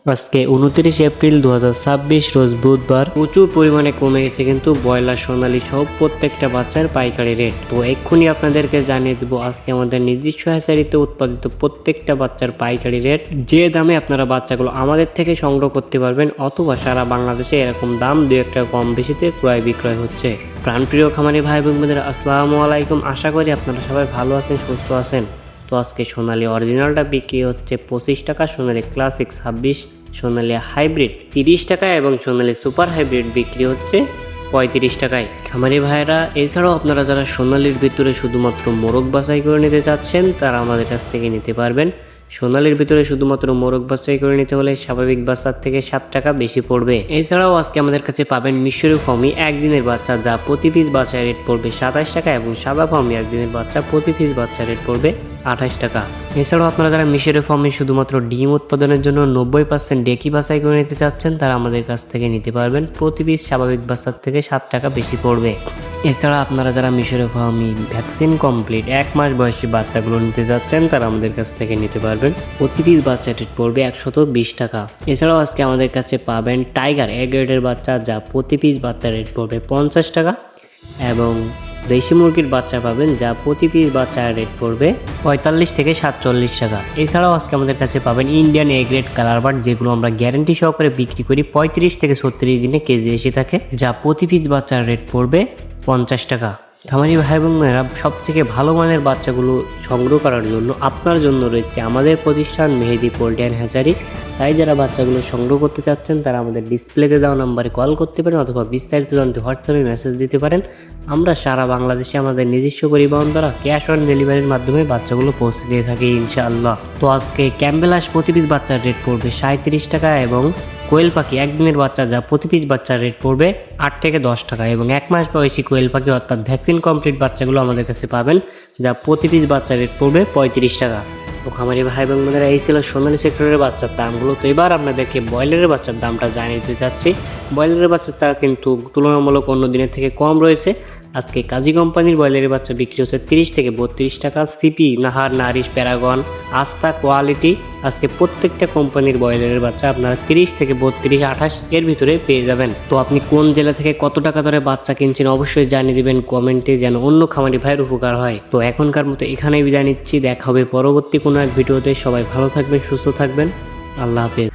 আজকে 29 এপ্রিল 2026 রোজ বুধবার। প্রচুর পরিমাণে কমে গেছে কিন্তু ব্রয়লার সোনালী সহ প্রত্যেকটা বাচ্চার পাইকারি রেট। তো এক্ষুনি আপনাদেরকে জানিয়ে দেবো আজকে আমাদের নিজস্ব হ্যাচারিতে উৎপাদিত প্রত্যেকটা বাচ্চার পাইকারি রেট, যে দামে আপনারা বাচ্চাগুলো আমাদের থেকে সংগ্রহ করতে পারবেন, অথবা সারা বাংলাদেশে এরকম দাম 2-1 টাকা কম বেশিতে ক্রয় বিক্রয় হচ্ছে। প্রাণপ্রিয় খামারি ভাই বোনদের আসসালামু আলাইকুম। আশা করি আপনারা সবাই ভালো আছেন, সুস্থ আছেন। তো আজকে সোনালী অরিজিনালটা বিক্রি হচ্ছে 25 টাকা, সোনালী ক্লাসিক 26, সোনালী হাইব্রিড 30 টাকা এবং সোনালী সুপার হাইব্রিড বিক্রি হচ্ছে 35 টাকায়। খামারি ভাইরা, এছাড়াও আপনারা যারা সোনালীর ভিতরে শুধুমাত্র মোরগ বাছাই করে নিতে চাচ্ছেন তারা আমাদের কাছ থেকে নিতে পারবেন। সোনালীর ভিতরে শুধুমাত্র মোরগ বাছাই করে নিতে হলে স্বাভাবিক বাচ্চার থেকে 7 টাকা বেশি পড়বে। এছাড়াও আজকে আমাদের কাছে পাবেন মিশরীয় ফার্মি একদিনের বাচ্চা, যা প্রতি পিস বাচ্চা রেট পড়বে 27 টাকা, এবং সাদা ফার্মি একদিনের বাচ্চা প্রতি পিস বাচ্চা রেট পড়বে 28 টাকা। এছাড়াও আপনারা যারা মিশরীয় ফার্মি শুধুমাত্র ডিম উৎপাদনের জন্য 90% ডেকি বাছাই করে নিতে চাচ্ছেন তারা আমাদের কাছ থেকে নিতে পারবেন। প্রতি পিস স্বাভাবিক বাচ্চার থেকে 7 টাকা বেশি পড়বে। এছাড়া আপনারা যারা মিশরীয় ফার্মি ভ্যাকসিন কমপ্লিট 1 মাস বয়সী বাচ্চাগুলো নিতে যাচ্ছেন তারা আমাদের কাছ থেকে নিতে পারবেন। প্রতি পিস বাচ্চা রেট পড়বে 120 টাকা। এছাড়াও আজকে আমাদের কাছে পাবেন টাইগার এ গ্রেডের বাচ্চা, যা প্রতি পিস বাচ্চা রেট পড়বে 50 টাকা, এবং দেশি মুরগির বাচ্চা পাবেন যা প্রতি পিস বাচ্চার রেট পড়বে 45 থেকে 47 টাকা। এছাড়াও আজকে আমাদের কাছে পাবেন Indian A grade colour bird, যেগুলো আমরা গ্যারান্টি সহকারে বিক্রি করি 35 থেকে 36 দিনে কেজি এসে থাকে, যা প্রতি পিস বাচ্চার রেট পড়বে 50 টাকা। খামারি ভাই বোনেরা, সবথেকে ভালো মানের বাচ্চাগুলো সংগ্রহ করার জন্য আপনার জন্য রয়েছে আমাদের প্রতিষ্ঠান মেহেদি পোল্ট্রি অ্যান্ড হ্যাচারি। তাই যারা বাচ্চাগুলো সংগ্রহ করতে চাচ্ছেন তারা আমাদের ডিসপ্লেতে দেওয়া নাম্বারে কল করতে পারেন, অথবা বিস্তারিত জানতে হোয়াটসঅ্যাপে মেসেজ দিতে পারেন। আমরা সারা বাংলাদেশে আমাদের নিজস্ব পরিবহন দ্বারা ক্যাশ অন ডেলিভারির মাধ্যমে বাচ্চাগুলো পৌঁছে দিয়ে থাকি ইনশাআল্লাহ। তো আজকে ক্যাম্বেল হাঁস প্রতি পিস বাচ্চার রেট পড়বে 37 টাকা, এবং কোয়েল পাখি একদিনের বাচ্চা, যা প্রতি পিস বাচ্চার রেট পড়বে 8 থেকে 10 টাকা, এবং 1 মাস বয়সী কোয়েল পাখি অর্থাৎ ভ্যাকসিন কমপ্লিট বাচ্চাগুলো আমাদের কাছে পাবেন, যা প্রতি পিস বাচ্চার রেট পড়বে 35 টাকা। তো খামারি ভাই বোনেরা, এই ছিল সোনালী সেক্টরের বাচ্চার দামগুলো। তো এবার আপনাদেরকে ব্রয়লারের বাচ্চার দামটা জানিয়ে দিতে চাচ্ছি। ব্রয়লারের বাচ্চার দাম কিন্তু তুলনামূলক অন্য দিনের থেকে কম রয়েছে। আজকে কাজী কোম্পানির ব্রয়লারের বাচ্চা বিক্রি হচ্ছে 30 থেকে 32 টাকা। সিপি, নাহার, নারিশ, প্যারাগন, আস্থা, কোয়ালিটি, আজকে প্রত্যেকটা কোম্পানির ব্রয়লারের বাচ্চা আপনারা 30 থেকে 32, 28 এর ভিতরে পেয়ে যাবেন। তো আপনি কোন জেলা থেকে কত টাকা ধরে বাচ্চা কিনছেন অবশ্যই জানিয়ে দিবেন কমেন্টে, যেন অন্য খামারি ভাইয়ের উপকার হয়। তো এখনকার মতো এখানেই বিদায় নিচ্ছি, দেখা হবে পরবর্তী কোনো এক ভিডিওতে। সবাই ভালো থাকবেন, সুস্থ থাকবেন, আল্লাহ হাফেজ।